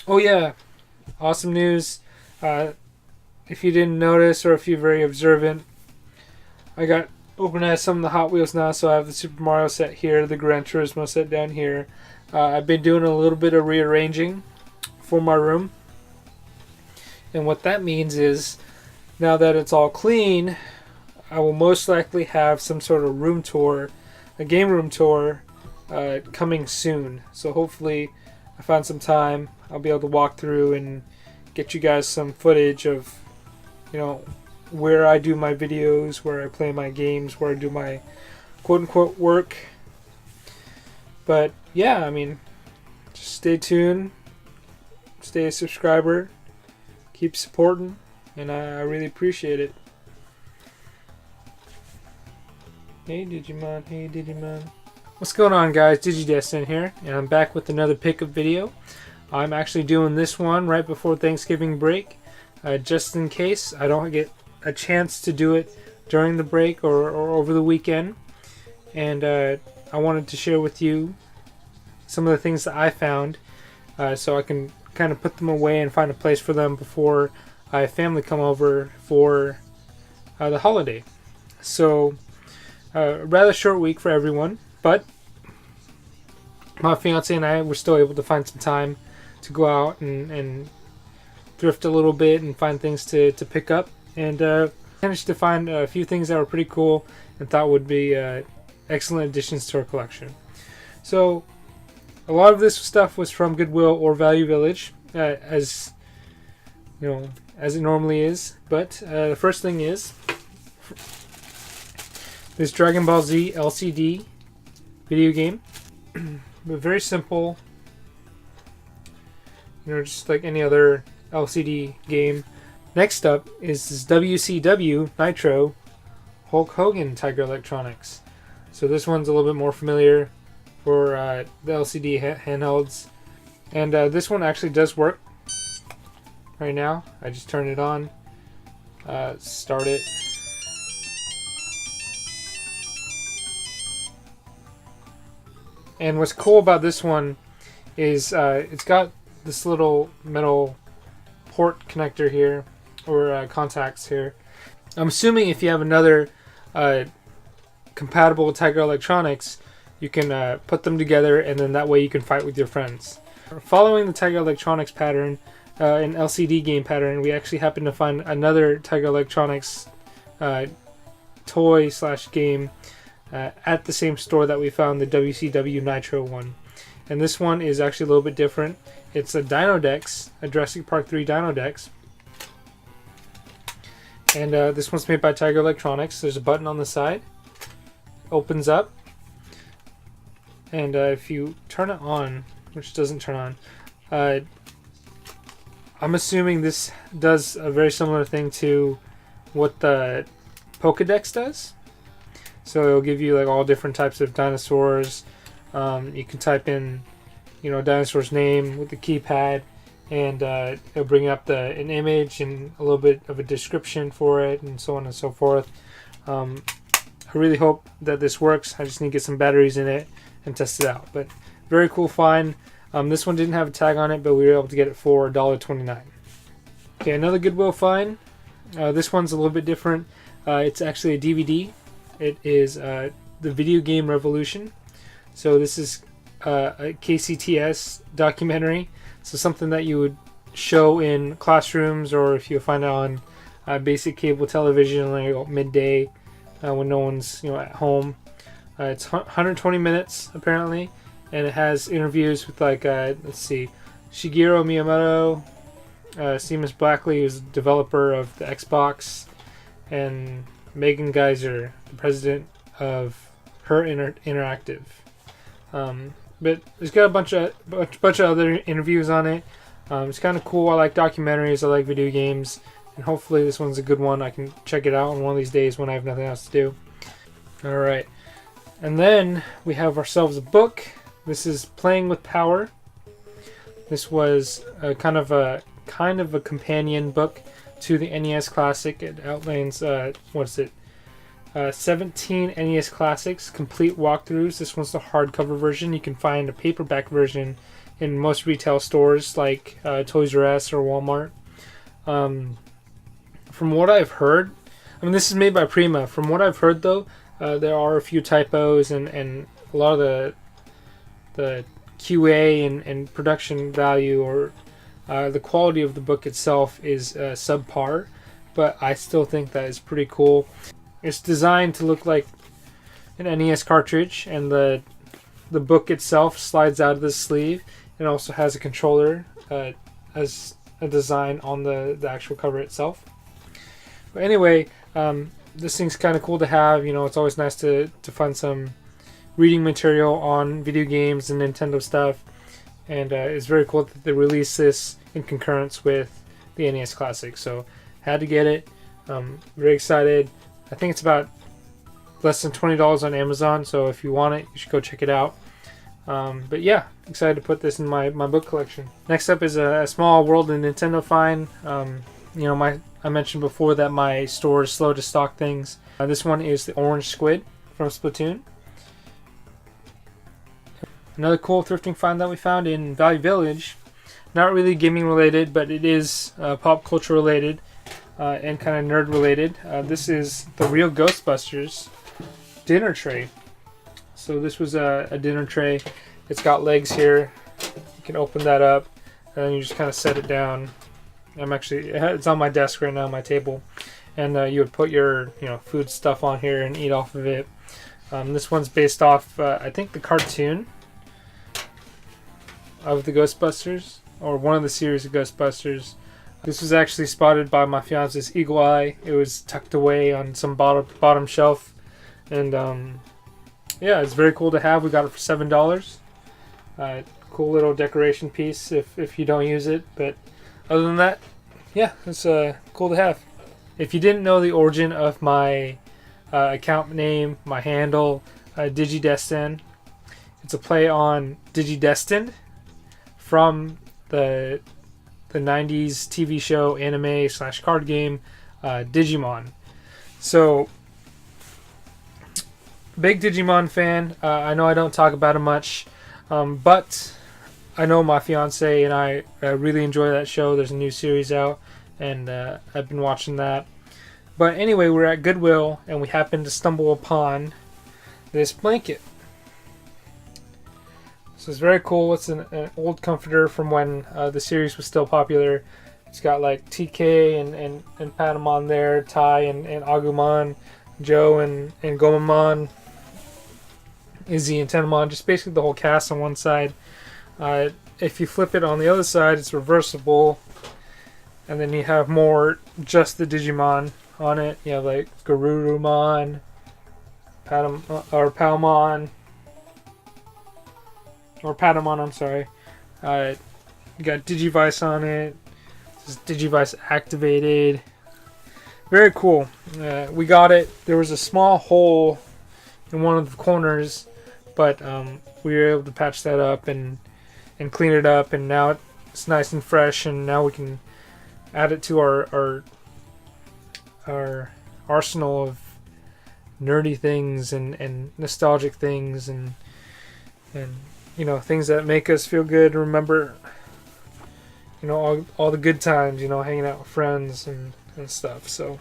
Oh yeah, awesome news. Uh, if you didn't notice or if you're very observant, I got organized some of the Hot Wheels now, so I have the Super Mario set here, the Gran Turismo set down here. I've been doing a little bit of rearranging for my room, and what that means is now that it's all clean, I will most likely have some sort of room tour, a game room tour, coming soon. So hopefully, I find some time. I'll be able to walk through and get you guys some footage of, you know, where I do my videos, where I play my games, where I do my quote unquote work. But yeah, I mean, just stay tuned, stay a subscriber, keep supporting, and I really appreciate it. Hey Digimon, hey Digimon. What's going on, guys? Digidesdan here, and I'm back with another pickup video. I'm actually doing this one right before Thanksgiving break, just in case I don't get a chance to do it during the break or over the weekend. And I wanted to share with you some of the things that I found, so I can kind of put them away and find a place for them before I have family come over for the holiday. So, a rather short week for everyone, but my fiance and I were still able to find some time to go out and thrift a little bit and find things to pick up, and managed to find a few things that were pretty cool and thought would be excellent additions to our collection. So a lot of this stuff was from Goodwill or Value Village, as you know, as it normally is. But the first thing is this Dragon Ball Z LCD video game, but very simple. You know, just like any other LCD game. Next up is this WCW Nitro Hulk Hogan Tiger Electronics. So this one's a little bit more familiar for the LCD handhelds. And this one actually does work right now. I just turned it on, start it. And what's cool about this one is it's got this little metal port connector here, or contacts here. I'm assuming if you have another compatible Tiger Electronics, you can put them together, and then that way you can fight with your friends. Following the Tiger Electronics pattern, an LCD game pattern, we actually happened to find another Tiger Electronics toy slash game at the same store that we found the WCW Nitro one. And this one is actually a little bit different. It's a Dino Dex, a Jurassic Park 3 Dino Dex. And this one's made by Tiger Electronics. There's a button on the side. Opens up. And if you turn it on, which doesn't turn on, I'm assuming this does a very similar thing to what the Pokédex does. So it'll give you like all different types of dinosaurs. You can type in, you know, a dinosaur's name with the keypad, and it'll bring up an image and a little bit of a description for it, and so on and so forth. I really hope that this works. I just need to get some batteries in it and test it out. But very cool find. This one didn't have a tag on it, but we were able to get it for $1.29. Okay, another Goodwill find. This one's a little bit different. It's actually a DVD. It is the Video Game Revolution. So this is a KCTS documentary. So something that you would show in classrooms, or if you find it on basic cable television, like midday when no one's at home. It's 120 minutes apparently, and it has interviews with let's see, Shigeru Miyamoto, Seamus Blackley, who's the developer of the Xbox, and Megan Geyser, the president of Her Interactive. But it's got a bunch of other interviews on it. It's kind of cool. I like documentaries. I like video games, and hopefully this one's a good one. I can check it out on one of these days when I have nothing else to do. All right, and then we have ourselves a book. This is Playing with Power. This was kind of a companion book to the NES Classic. It outlines 17 NES Classics complete walkthroughs. This one's the hardcover version. You can find a paperback version in most retail stores like Toys R Us or Walmart. From what I've heard, I mean, this is made by Prima. From what I've heard, though, there are a few typos, and a lot of the QA and production value, or the quality of the book itself is subpar, but I still think that is pretty cool. It's designed to look like an NES cartridge, and the book itself slides out of the sleeve. It also has a controller as a design on the actual cover itself. But anyway, this thing's kind of cool to have. You know, it's always nice to find some reading material on video games and Nintendo stuff. And it's very cool that they released this in concurrence with the NES Classic. So, had to get it. Very excited. I think it's about less than $20 on Amazon. So, if you want it, you should go check it out. But yeah, excited to put this in my book collection. Next up is a small World of Nintendo find. You know, I mentioned before that my store is slow to stock things. This one is the orange squid from Splatoon. Another cool thrifting find that we found in Value Village. Not really gaming related, but it is pop culture related and kind of nerd related. This is the real Ghostbusters dinner tray. So this was a dinner tray. It's got legs here. You can open that up, and then you just kind of set it down. It's on my desk right now, my table, and you would put your food stuff on here and eat off of it. This one's based off I think the cartoon of the Ghostbusters, or one of the series of Ghostbusters. This was actually spotted by my fiance's eagle eye. It was tucked away on some bottom shelf, and yeah, it's very cool to have. We got it for $7. Cool little decoration piece if you don't use it, but other than that, yeah, it's cool to have. If you didn't know the origin of my account name, my handle, Digidesdan, it's a play on Digidesdan from the 90s TV show, anime / card game, Digimon. So, big Digimon fan. I know I don't talk about it much, but I know my fiance and I really enjoy that show. There's a new series out, and I've been watching that. But anyway, we're at Goodwill, and we happened to stumble upon this blanket. So it's very cool. It's an old comforter from when the series was still popular. It's got like TK and Patamon there, Tai and Agumon, Joe and Gomamon, Izzy and Tenmon, just basically the whole cast on one side. If you flip it on the other side, it's reversible, and then you have more just the Digimon on it. You have like Garurumon, Palmon, or Patamon, I'm sorry. You got Digivice on it. This is Digivice activated. Very cool. We got it. There was a small hole in one of the corners, but we were able to patch that up and clean it up, and now it's nice and fresh, and now we can add it to our arsenal of nerdy things and nostalgic things and things that make us feel good, remember all the good times, hanging out with friends and stuff. So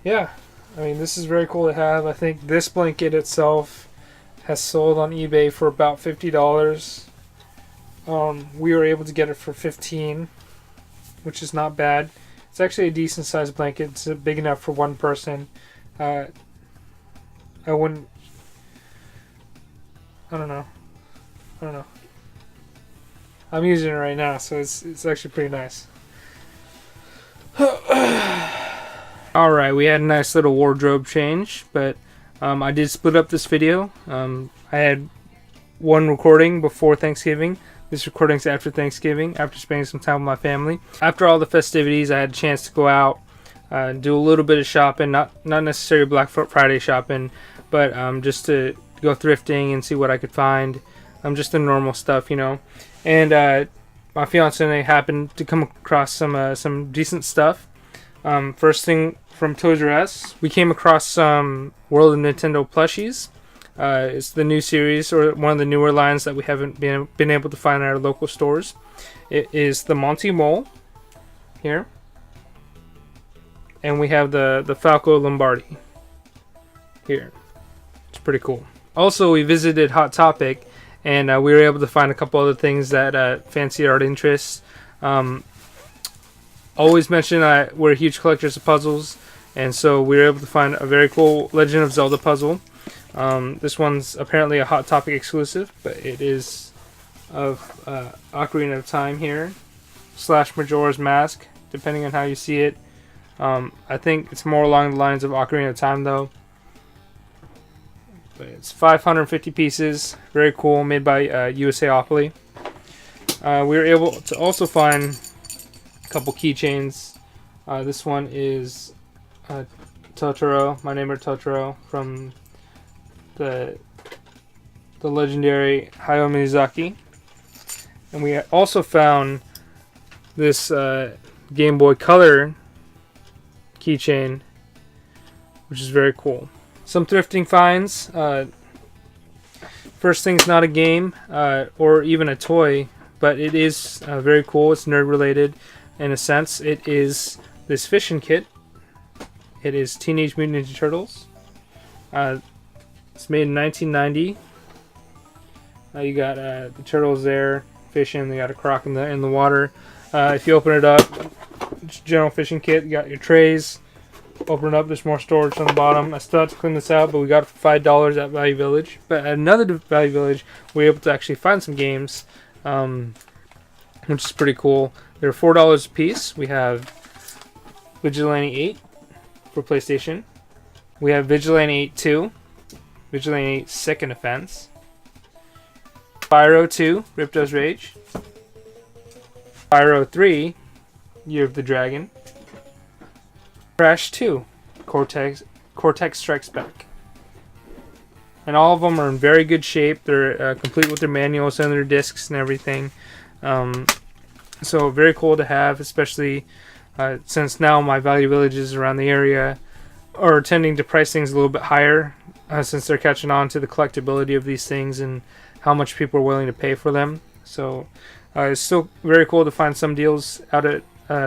yeah, I mean, this is very cool to have. I think this blanket itself has sold on eBay for about $50. We were able to get it for $15, which is not bad. It's actually a decent sized blanket. It's big enough for one person. I don't know. I'm using it right now, so it's actually pretty nice. Alright, we had a nice little wardrobe change, but I did split up this video. I had one recording before Thanksgiving. This recording's after Thanksgiving, after spending some time with my family. After all the festivities, I had a chance to go out and do a little bit of shopping, not necessarily Black Friday shopping, but just to go thrifting and see what I could find. Just the normal stuff, And my fiance and I happened to come across some decent stuff. First thing from Toys R Us, we came across some World of Nintendo plushies. It's the new series, or one of the newer lines that we haven't been able to find at our local stores. It is the Monty Mole here, and we have the Falco Lombardi here. It's pretty cool. Also, we visited Hot Topic, and we were able to find a couple other things that fancy art interests. Always mention we're huge collectors of puzzles, and so we were able to find a very cool Legend of Zelda puzzle. This one's apparently a Hot Topic exclusive, but it is of Ocarina of Time here, / Majora's Mask, depending on how you see it. I think it's more along the lines of Ocarina of Time, though. But it's 550 pieces, very cool, made by USAopoly. We were able to also find a couple keychains. This one is Totoro, My Neighbor Totoro, from the legendary Hayao Miyazaki. And we also found this Game Boy Color keychain, which is very cool. Some thrifting finds. First thing's not a game or even a toy, but it is very cool. It's nerd related in a sense. It is this fishing kit. It is Teenage Mutant Ninja Turtles. It's made in 1990. You got the turtles there fishing. They got a croc in the water. If you open it up, it's a general fishing kit. You got your trays. Open it up, there's more storage on the bottom. I still have to clean this out, but we got it for $5 at Value Village. But at another Value Village, we were able to actually find some games, which is pretty cool. They're $4 a piece. We have Vigilante 8 for PlayStation. We have Vigilante 8 2, Vigilante 8 Second Offense, Spyro 2, Ripto's Rage, Spyro 3, Year of the Dragon, Crash 2, Cortex Strikes Back. And all of them are in very good shape. They're complete with their manuals and their discs and everything. So very cool to have, especially since now my Value Villages around the area are tending to price things a little bit higher since they're catching on to the collectability of these things and how much people are willing to pay for them. So it's still very cool to find some deals out at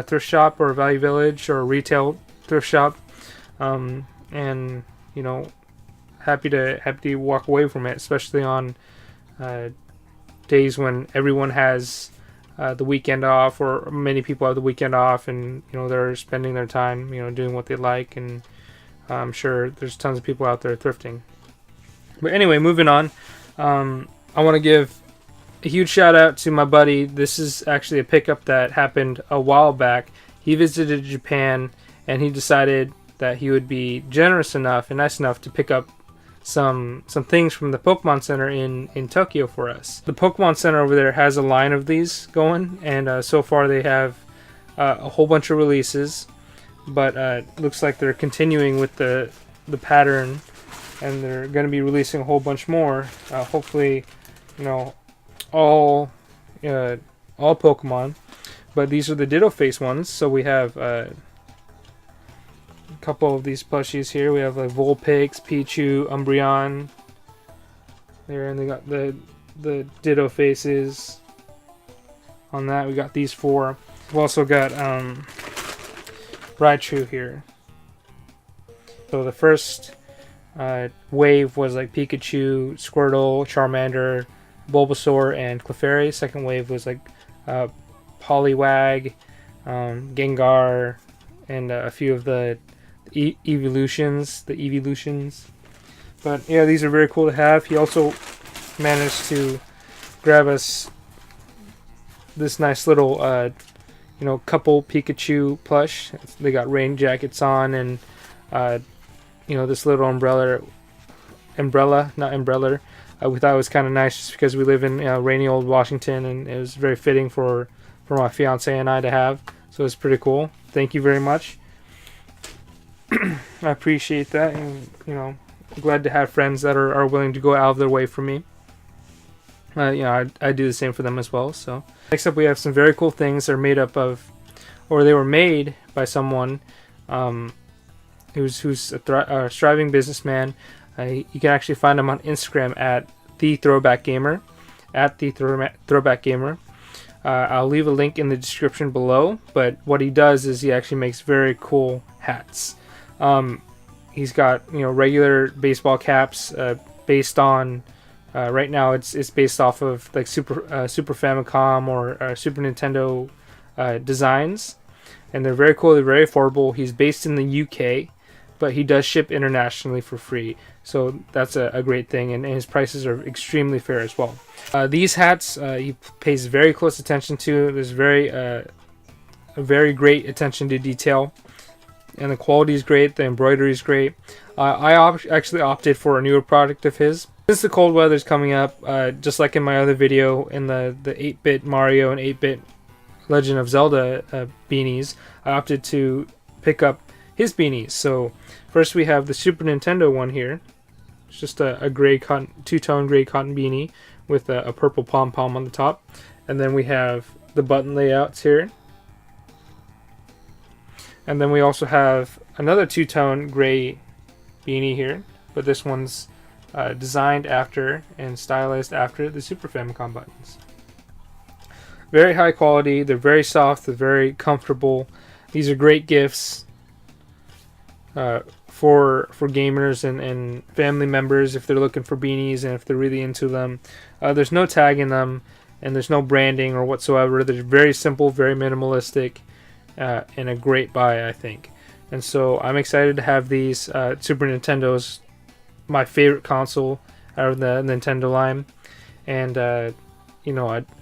thrift shop or Value Village or retail thrift shop, and you know, happy to walk away from it, especially on days when everyone has the weekend off, or many people have the weekend off, and you know, they're spending their time, you know, doing what they like. And I'm sure there's tons of people out there thrifting. But anyway, moving on, I want to give a huge shout out to my buddy. This is actually a pickup that happened a while back. He visited Japan, and he decided that he would be generous enough and nice enough to pick up some things from the Pokemon Center in Tokyo for us. The Pokemon Center over there has a line of these going, and so far they have a whole bunch of releases, but looks like they're continuing with the pattern, and they're going to be releasing a whole bunch more. Hopefully, you know, all Pokemon, but these are the Ditto Face ones. So we have a couple of these plushies here. We have like Vulpix, Pichu, Umbreon there, and they got the Ditto Faces on that. We got these four. We've also got Raichu here. So the first wave was like Pikachu, Squirtle, Charmander, Bulbasaur, and Clefairy. Second wave was like Poliwag, Gengar, and a few of the evolutions. But yeah, these are very cool to have. He also managed to grab us this nice little you know, couple Pikachu plush. They got rain jackets on, and you know, this little umbrella, not umbrella. We thought it was kind of nice just because we live in rainy old Washington, and it was very fitting for my fiance and I to have. So it's pretty cool. Thank you very much. I appreciate that, and you know, I'm glad to have friends that are willing to go out of their way for me. You know, I do the same for them as well. So next up, we have some very cool things. They're made up of, or they were made by someone who's a striving businessman. You can actually find him on Instagram at the Throwback Gamer, Throwback Gamer. I'll leave a link in the description below. But what he does is he actually makes very cool hats. He's got regular baseball caps based on. Right now, it's based off of like Super Famicom or Super Nintendo designs, and they're very cool. They're very affordable. He's based in the UK, but he does ship internationally for free, so that's a great thing. And his prices are extremely fair as well. These hats he pays very close attention to. There's a very great attention to detail, and the quality is great. The embroidery is great. I actually opted for a newer product of his. Since the cold weather is coming up, just like in my other video in the 8-bit Mario and 8-bit Legend of Zelda beanies, I opted to pick up his beanies. So first we have the Super Nintendo one here. It's just a gray cotton, two-tone gray cotton beanie with a purple pom-pom on the top. And then we have the button layouts here. And then we also have another two-tone gray beanie here, but this one's designed after and stylized after the Super Famicom buttons. Very high quality. They're very soft. They're very comfortable. These are great gifts for gamers and family members if they're looking for beanies and if they're really into them. There's no tag in them, and there's no branding or whatsoever. They're very simple, very minimalistic, and a great buy, I think. And so I'm excited to have these. Super Nintendo's my favorite console out of the Nintendo line, and I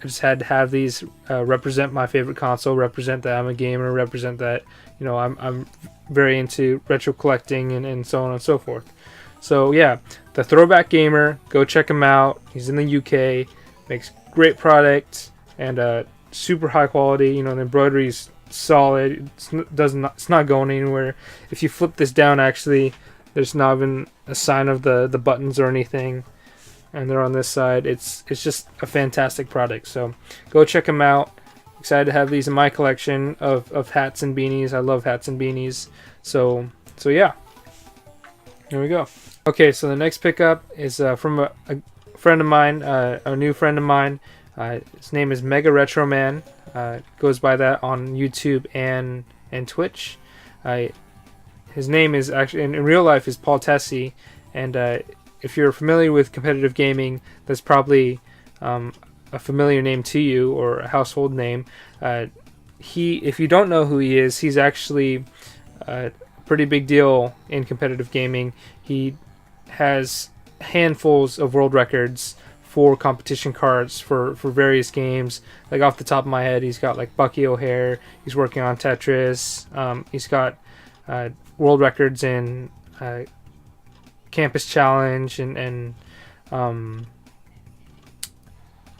just had to have these represent my favorite console, represent that I'm a gamer, represent that I'm very into retro collecting and so on and so forth. So yeah, the Throwback Gamer, go check him out. He's in the UK, makes great products and super high quality. The embroidery's solid. It's not going anywhere. If you flip this down, actually, there's not even a sign of the buttons or anything, and they're on this side. It's just a fantastic product. So go check them out. Excited to have these in my collection of hats and beanies. I love hats and beanies. So yeah, here we go. Okay, so the next pickup is from a friend of mine, a new friend of mine. His name is Mega RetroMan. Goes by that on YouTube and Twitch. His name is actually in real life is Paul Tesi, and if you're familiar with competitive gaming, that's probably a familiar name to you or a household name. If you don't know who he is, he's actually a pretty big deal in competitive gaming. He has handfuls of world records for competition cards for various games. Like off the top of my head, he's got like Bucky O'Hare. He's working on Tetris. He's got world records in Campus Challenge and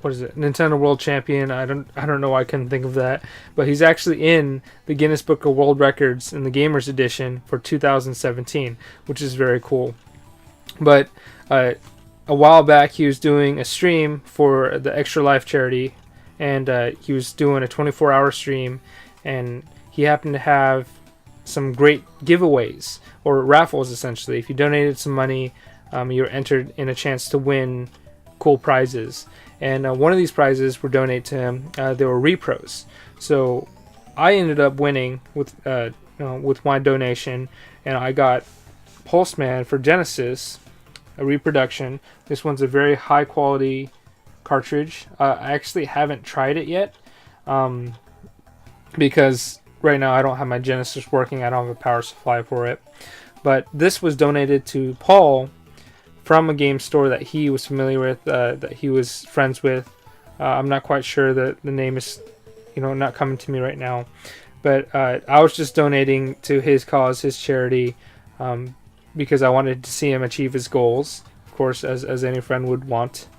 what is it? Nintendo World Champion. I don't know why I couldn't think of that, but he's actually in the Guinness Book of World Records in the Gamers Edition for 2017, which is very cool. But a while back, he was doing a stream for the Extra Life charity, and he was doing a 24-hour stream, and he happened to have some great giveaways or raffles. Essentially, if you donated some money, you were entered in a chance to win cool prizes. And one of these prizes were donated to him. They were repros. So I ended up winning with my donation, and I got Pulseman for Genesis, a reproduction. This one's a very high quality cartridge. I actually haven't tried it yet because right now I don't have my Genesis working. I don't have a power supply for it. But this was donated to Paul from a game store that he was familiar with, that he was friends with. I'm not quite sure that the name is, not coming to me right now. But I was just donating to his cause, his charity, because I wanted to see him achieve his goals, of course, as any friend would want.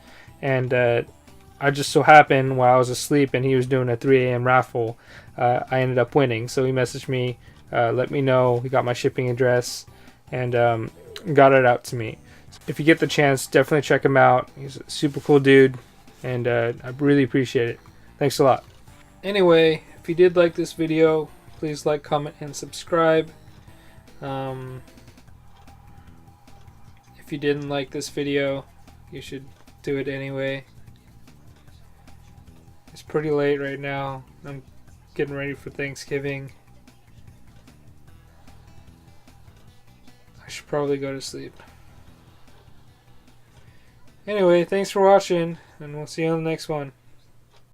And I just so happened while I was asleep and he was doing a 3 a.m. raffle, I ended up winning. So he messaged me, let me know. He got my shipping address and got it out to me. If you get the chance, definitely check him out. He's a super cool dude, and I really appreciate it. Thanks a lot. Anyway, if you did like this video, please like, comment, and subscribe. If If you didn't like this video, you should do it anyway. It's pretty late right now. I'm getting ready for Thanksgiving. I should probably go to sleep. Anyway, thanks for watching, and we'll see you on the next one.